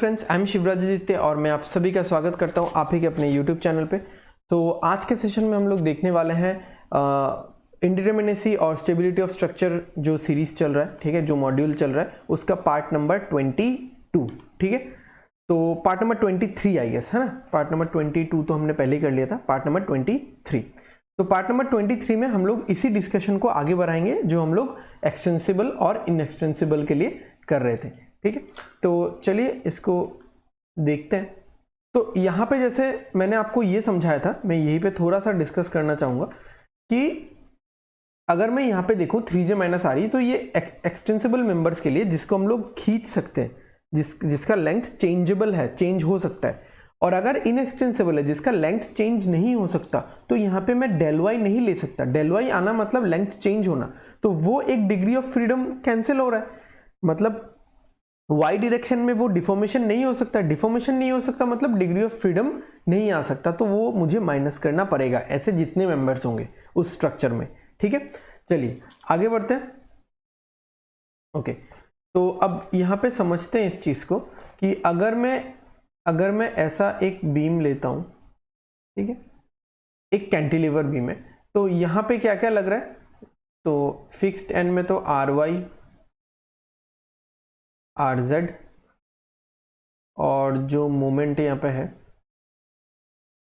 Friends, I am Shivraj Aditya और मैं आप सभी का स्वागत करता हूं आप ही के अपने यूट्यूब चैनल पे। तो आज के सेशन में हम लोग देखने वाले हैं इंडिटरमिनेसी और स्टेबिलिटी ऑफ स्ट्रक्चर जो सीरीज चल रहा है, ठीक है, जो मॉड्यूल चल रहा है उसका पार्ट नंबर 22, ठीक है। तो पार्ट नंबर 23 आई गेस, है ना। पार्ट नंबर 22 तो हमने पहले ही कर लिया था, पार्ट नंबर 23। तो पार्ट नंबर 23 में हम लोग इसी डिस्कशन को आगे बढ़ाएंगे जो हम लोग एक्सटेंसिबल और इनएक्सटेंसिबल के लिए कर रहे थे, ठीक है। तो चलिए इसको देखते हैं। तो यहाँ पे जैसे मैंने आपको ये समझाया था, मैं यहीं पे थोड़ा सा डिस्कस करना चाहूँगा कि अगर मैं यहाँ पे देखूँ 3j माइनस आर ई, तो ये एक्सटेंसिबल मेंबर्स के लिए जिसको हम लोग खींच सकते हैं, जिसका लेंथ चेंजेबल है, चेंज हो सकता है। और अगर इनएक्सटेंसिबल है, जिसका लेंथ चेंज नहीं हो सकता, तो यहाँ पे मैं डेल वाई नहीं ले सकता। डेल वाई आना मतलब लेंथ चेंज होना, तो वो एक डिग्री ऑफ फ्रीडम कैंसिल हो रहा है। मतलब वाई डायरेक्शन में वो डिफॉर्मेशन नहीं हो सकता, डिफॉर्मेशन नहीं हो सकता मतलब डिग्री ऑफ फ्रीडम नहीं आ सकता, तो वो मुझे माइनस करना पड़ेगा। ऐसे जितने मेंबर्स होंगे उस स्ट्रक्चर में, ठीक है। चलिए आगे बढ़ते हैं। ओके, तो अब यहाँ पे समझते हैं इस चीज को कि अगर मैं ऐसा एक बीम लेता हूं, ठीक है, एक कैंटिलीवर बीम है, तो यहाँ पे क्या क्या लग रहा है। तो फिक्स्ड एंड में तो आर वाई, आर जेड, और जो मोमेंट यहाँ पे है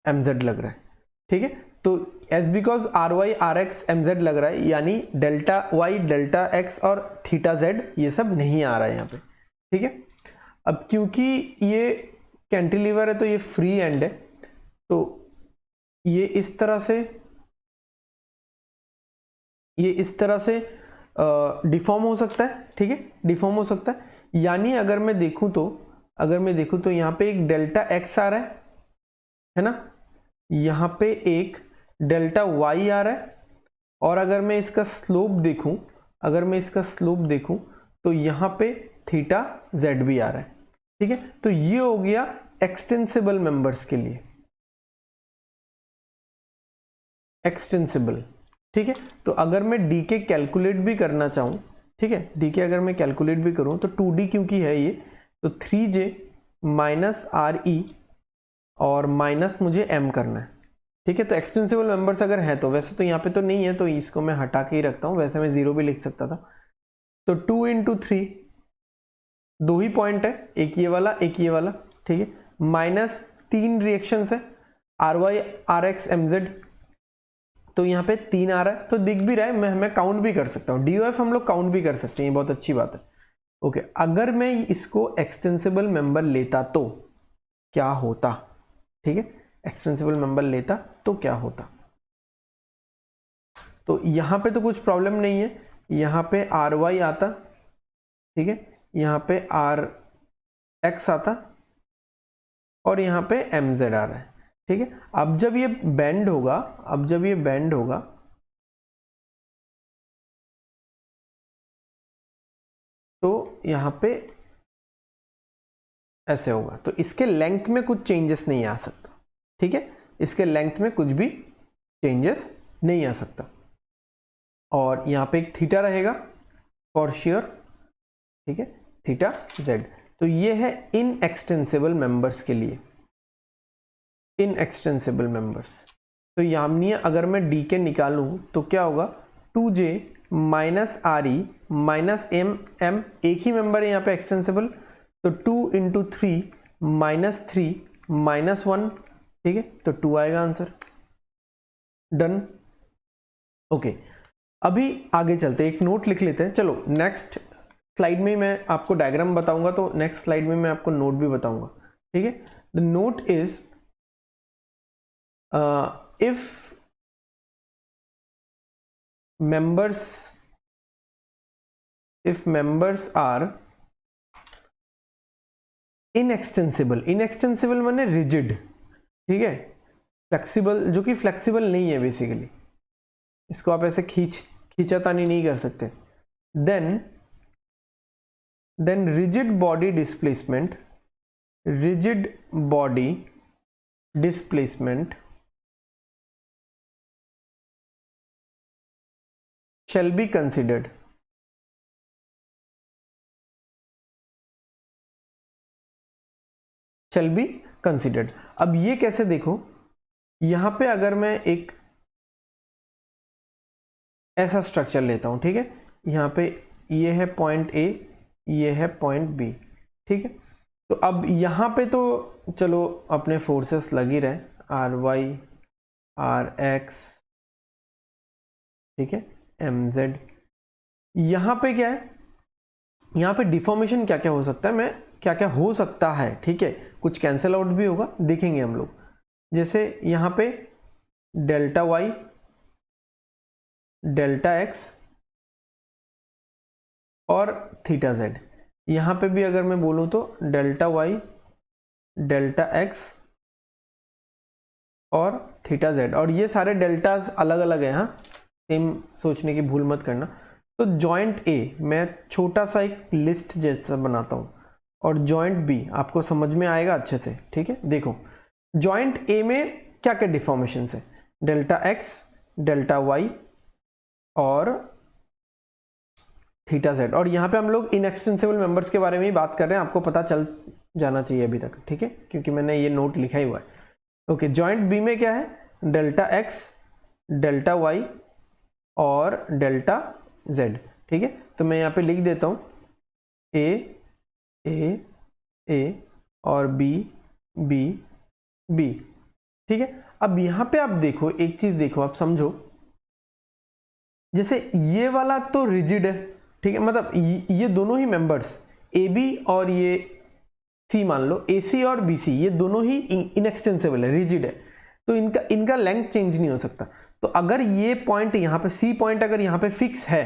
एम जेड लग रहा है, ठीक है। तो as because R Y R X M Z लग रहा है, यानी डेल्टा वाई डेल्टा एक्स और थीटा जेड ये सब नहीं आ रहा है यहाँ पे, ठीक है। अब क्योंकि ये कैंटिलीवर है तो ये फ्री एंड है, तो ये इस तरह से डिफॉर्म हो सकता है, ठीक है, डिफॉर्म हो सकता है। यानी अगर मैं देखूं तो यहाँ पे एक डेल्टा एक्स आ रहा है ना, यहाँ पे एक डेल्टा वाई आ रहा है, और अगर मैं इसका स्लोप देखूं तो यहाँ पे थीटा जेड भी आ रहा है, ठीक है। तो ये हो गया एक्सटेंसिबल मेंबर्स के लिए, एक्सटेंसिबल, ठीक है। तो अगर मैं डी के कैलकुलेट भी करना चाहूँ, ठीक है, डी के अगर मैं कैलकुलेट भी करूँ तो 2d क्योंकि है ये, तो 3j माइनस आर ई और माइनस मुझे m करना है, ठीक है। तो एक्सटेंसिबल मेंबर्स अगर है तो, वैसे तो यहाँ पे तो नहीं है तो इसको मैं हटा के ही रखता हूँ, वैसे मैं 0 भी लिख सकता था। तो 2 इंटू 3, दो ही पॉइंट है, एक ये वाला एक ये वाला, ठीक है, माइनस 3 रिएक्शन है, R Y R X M Z, तो यहाँ पे 3 आ रहा है, तो दिख भी रहा है, मैं काउंट भी कर सकता हूँ। डीओएफ हम लोग काउंट भी कर सकते हैं, ये बहुत अच्छी बात है। ओके, अगर मैं इसको एक्सटेंसिबल मेंबर लेता तो क्या होता, ठीक है, एक्सटेंसिबल मेंबर लेता तो क्या होता। तो यहाँ पे तो कुछ प्रॉब्लम नहीं है, यहाँ पे आर वाई आता, ठीक है, यहाँ पे आर एक्स आता, और यहाँ पे एम जेड आ रहा है, ठीक है। अब जब ये बेंड होगा, तो यहाँ पे ऐसे होगा, तो इसके लेंथ में कुछ चेंजेस नहीं आ सकता, ठीक है, इसके लेंथ में कुछ भी चेंजेस नहीं आ सकता। और यहाँ पे एक थीटा रहेगा फॉर श्योर, ठीक है, थीटा जेड। तो ये है इन एक्सटेंसिबल मेंबर्स के लिए, इन एक्सटेंसिबल मेंबर्स। तो यानी अगर मैं डी के निकालूं तो क्या होगा, 2j minus R E minus M M, एक ही मेंबर है यहाँ पे एक्सटेंसिबल, तो 2 इंटू 3 माइनस 3 माइनस 1, ठीक है, तो 2 आएगा आंसर। डन। ओके, अभी आगे चलते, एक नोट लिख लेते हैं। चलो नेक्स्ट स्लाइड में मैं आपको डायग्राम बताऊंगा, तो नेक्स्ट स्लाइड में मैं आपको नोट भी बताऊंगा, ठीक है। The note is if members are inextensible माने रिजिड, ठीक है, फ्लेक्सिबल जो कि फ्लेक्सिबल नहीं है बेसिकली, इसको आप ऐसे खींचातानी नहीं कर सकते, then rigid body displacement shall be considered, shall be considered. अब ये कैसे देखो, यहां पे अगर मैं एक ऐसा स्ट्रक्चर लेता हूं, ठीक है, यहाँ पे ये है पॉइंट ए, ये है पॉइंट बी, ठीक है। तो अब यहाँ पे तो चलो अपने फोर्सेस लग ही रहे, आर वाई आर एक्स, ठीक है, एम जेड। यहाँ पे क्या है, यहाँ पे डिफॉर्मेशन क्या क्या हो सकता है, मैं क्या क्या हो सकता है, ठीक है, कुछ कैंसिल आउट भी होगा, देखेंगे हम लोग। जैसे यहाँ पे डेल्टा वाई, डेल्टा एक्स और थीटा जेड। यहाँ पे भी अगर मैं बोलूँ तो डेल्टा वाई, डेल्टा एक्स और थीटा जेड, और ये सारे डेल्टाज अलग अलग है, हाँ, सेम सोचने की भूल मत करना। तो जॉइंट ए मैं छोटा सा एक लिस्ट जैसा बनाता हूँ, और जॉइंट बी आपको समझ में आएगा अच्छे से, ठीक है। देखो जॉइंट ए में क्या क्या डिफॉर्मेशन है, डेल्टा एक्स, डेल्टा वाई और थीटा जेड। और यहाँ पे हम लोग इनएक्सटेंसिबल मेंबर्स के बारे में ही बात कर रहे हैं, आपको पता चल जाना चाहिए अभी तक, ठीक है, क्योंकि मैंने ये नोट लिखा ही हुआ है। ओके, जॉइंट बी में क्या है, डेल्टा एक्स, डेल्टा वाई और डेल्टा जेड, ठीक है। तो मैं यहाँ पे लिख देता हूँ ए ए ए और बी बी बी, ठीक है। अब यहाँ पे आप देखो एक चीज, देखो आप समझो, जैसे ये वाला तो रिजिड है, ठीक है, मतलब ये दोनों ही मेंबर्स ए बी और ये सी मान लो, ए सी और बी सी, ये दोनों ही इनएक्सटेंसिबल है, रिजिड है, तो इनका लेंथ चेंज नहीं हो सकता। तो अगर ये पॉइंट यहाँ पे सी पॉइंट अगर यहाँ पे फिक्स है,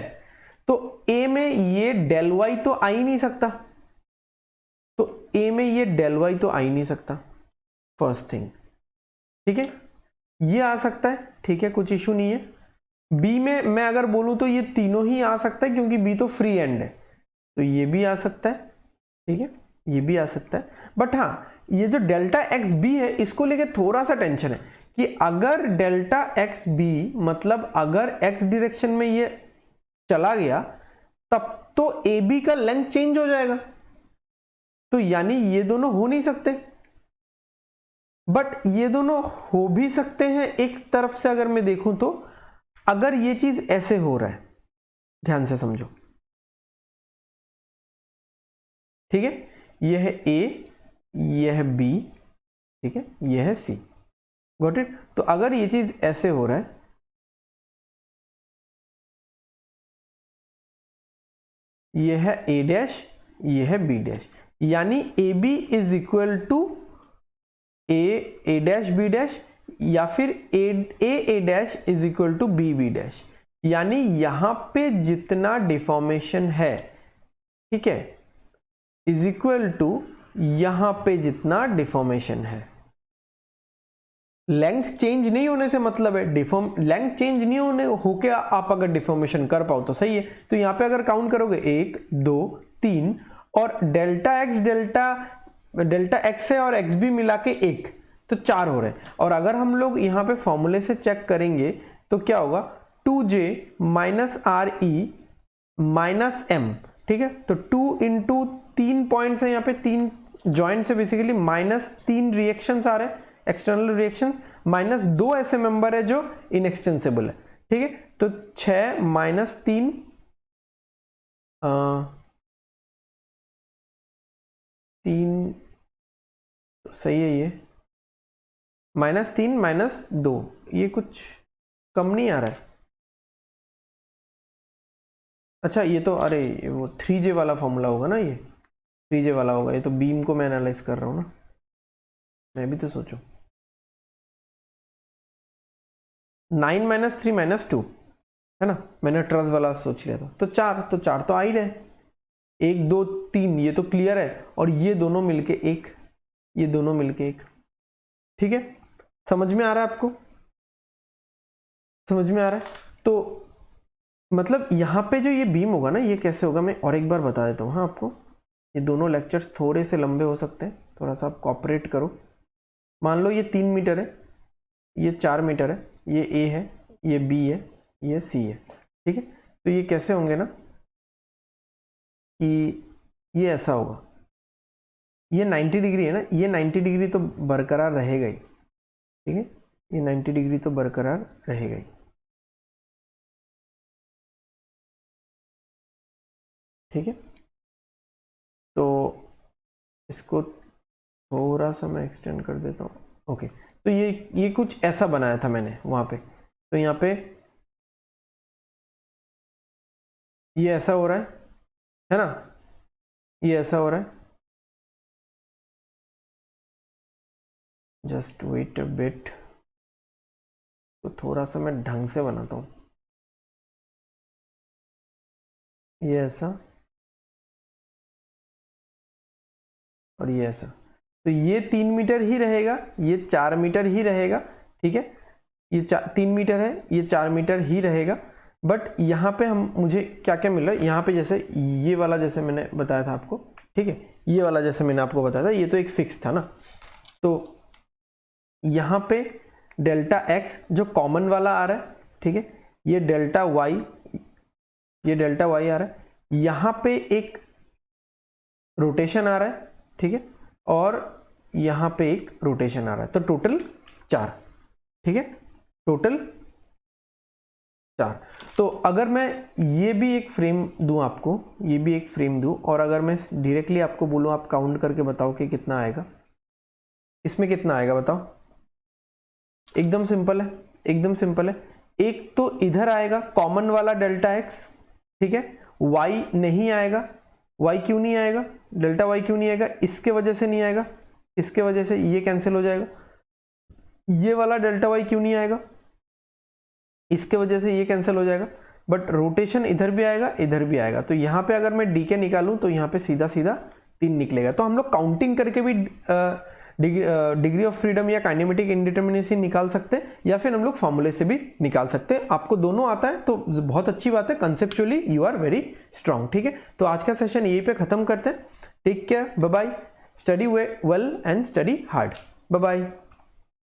तो ए में ये डेल वाई तो आ ही नहीं सकता, तो ए में ये डेल वाई तो आ ही नहीं सकता, फर्स्ट थिंग, ठीक है। ये आ सकता है, ठीक है, कुछ इशू नहीं है। बी में मैं अगर बोलूं तो ये तीनों ही आ सकता है, क्योंकि बी तो फ्री एंड है, तो ये भी आ सकता है, ठीक है, ये भी आ सकता है। बट हाँ, ये जो डेल्टा एक्स बी है, इसको लेके थोड़ा सा टेंशन है कि अगर डेल्टा एक्स बी, मतलब अगर एक्स डायरेक्शन में ये चला गया, तब तो ए बी का लेंथ चेंज हो जाएगा, तो यानी ये दोनों हो नहीं सकते। बट ये दोनों हो भी सकते हैं एक तरफ से, अगर मैं देखूं तो, अगर ये चीज ऐसे हो रहा है, ध्यान से समझो, ठीक है, यह है ए, यह है बी, ठीक है, यह है सी, गॉट इट। तो अगर ये चीज ऐसे हो रहा है, यह है ए डैश, यह है बी डैश, यानी A B is equal to A dash B dash, या फिर A dash is equal to B B dash, यानी यहां पे जितना डिफॉर्मेशन है, ठीक है, इज इक्वल टू यहां पे जितना डिफॉर्मेशन है। लेंथ चेंज नहीं होने से मतलब है लेंथ चेंज नहीं होने होके आप अगर डिफॉर्मेशन कर पाओ तो सही है। तो यहां पे अगर काउंट करोगे 1 2 3, और डेल्टा एक्स है और एक्स भी मिला के 1, तो 4 हो रहे हैं। और अगर हम लोग यहां पे फॉर्मूले से चेक करेंगे तो क्या होगा, 2j minus R E minus M, ठीक है। तो 2 इंटू 3 पॉइंट्स है यहाँ पे, 3 जॉइंट से बेसिकली माइनस 3 रिएक्शंस आ रहे हैं, एक्सटर्नल रिएक्शंस, माइनस 2 ऐसे मेंबर है जो इनएक्सटेंसिबल है, ठीक है। तो 6 माइनस 3 3, तो सही है, ये माइनस 3 माइनस 2, ये कुछ कम नहीं आ रहा है। अच्छा ये तो, अरे वो 3j वाला फॉर्मूला होगा ना, ये 3j वाला होगा, ये तो बीम को मैं एनालाइज कर रहा हूँ ना, मैं भी तो सोचूं। 9 माइनस 3 माइनस 2 है ना, मैंने ट्रस वाला सोच लिया था। तो 4 तो आ ही रहे, 1 2 3, ये तो क्लियर है, और ये दोनों मिलके 1, ये दोनों मिलके 1, ठीक है। समझ में आ रहा है आपको, समझ में आ रहा है। तो मतलब यहाँ पे जो ये बीम होगा ना, ये कैसे होगा मैं और एक बार बता देता हूँ हाँ आपको। ये दोनों लेक्चर्स थोड़े से लंबे हो सकते हैं, थोड़ा सा आप कॉपरेट करो। मान लो ये 3 मीटर है, ये 4 मीटर है, ये ए है, ये बी है, ये सी है, ठीक है। तो ये कैसे होंगे ना कि ये ऐसा होगा, ये 90 डिग्री है ना, ये 90 डिग्री तो बरकरार रहेगा ही, ठीक है, ये 90 डिग्री तो बरकरार रहेगा ही, ठीक है। तो इसको थोड़ा सा मैं एक्सटेंड कर देता हूँ, ओके। तो ये कुछ ऐसा बनाया था मैंने वहाँ पे, तो यहाँ पे ये ऐसा हो रहा है ना, ये ऐसा हो रहा है, जस्ट वेट अ बिट, तो थोड़ा सा मैं ढंग से बनाता हूँ, ये ऐसा और ये ऐसा, तो ये 3 मीटर ही रहेगा, ये 4 मीटर ही रहेगा, ठीक है, ये 3 मीटर है, ये 4 मीटर ही रहेगा। बट यहाँ पे हम मुझे क्या क्या मिल रहा है, यहाँ पे जैसे ये वाला जैसे मैंने बताया था आपको, ठीक है, ये वाला जैसे मैंने आपको बताया था, ये तो एक फिक्स था ना, तो यहाँ पे डेल्टा एक्स जो कॉमन वाला आ रहा है, ठीक है, ये डेल्टा वाई, ये डेल्टा वाई आ रहा है, यहाँ पे एक रोटेशन आ रहा है, ठीक है, और यहाँ पे एक रोटेशन आ रहा है, तो टोटल 4, ठीक है, टोटल 4। तो अगर मैं ये भी एक फ्रेम दूं आपको, ये भी एक फ्रेम दूं, और अगर मैं डायरेक्टली आपको बोलूं आप काउंट करके बताओ कि कितना आएगा, इसमें कितना आएगा बताओ, एकदम सिंपल है, एकदम सिंपल है। एक तो इधर आएगा कॉमन वाला डेल्टा एक्स, ठीक है, वाई नहीं आएगा, वाई क्यों नहीं आएगा, डेल्टा वाई क्यों नहीं आएगा, इसके वजह से नहीं आएगा, इसके वजह से ये कैंसिल हो जाएगा, ये वाला डेल्टा वाई क्यों नहीं आएगा, इसके वजह से ये कैंसिल हो जाएगा, बट रोटेशन इधर भी आएगा इधर भी आएगा, तो यहाँ पे अगर मैं डी के निकालूं तो यहाँ पे सीधा सीधा 3 निकलेगा। तो हम लोग काउंटिंग करके भी डिग्री ऑफ फ्रीडम या काइनेमेटिक इंडिटरमिनेसी निकाल सकते हैं, या फिर हम लोग फॉर्मूले से भी निकाल सकते हैं। आपको दोनों आता है तो बहुत अच्छी बात है, conceptually you are very strong, ठीक है। तो आज का सेशन यहीं पे खत्म करते हैं। Take care, bye bye, study well and study hard, bye bye.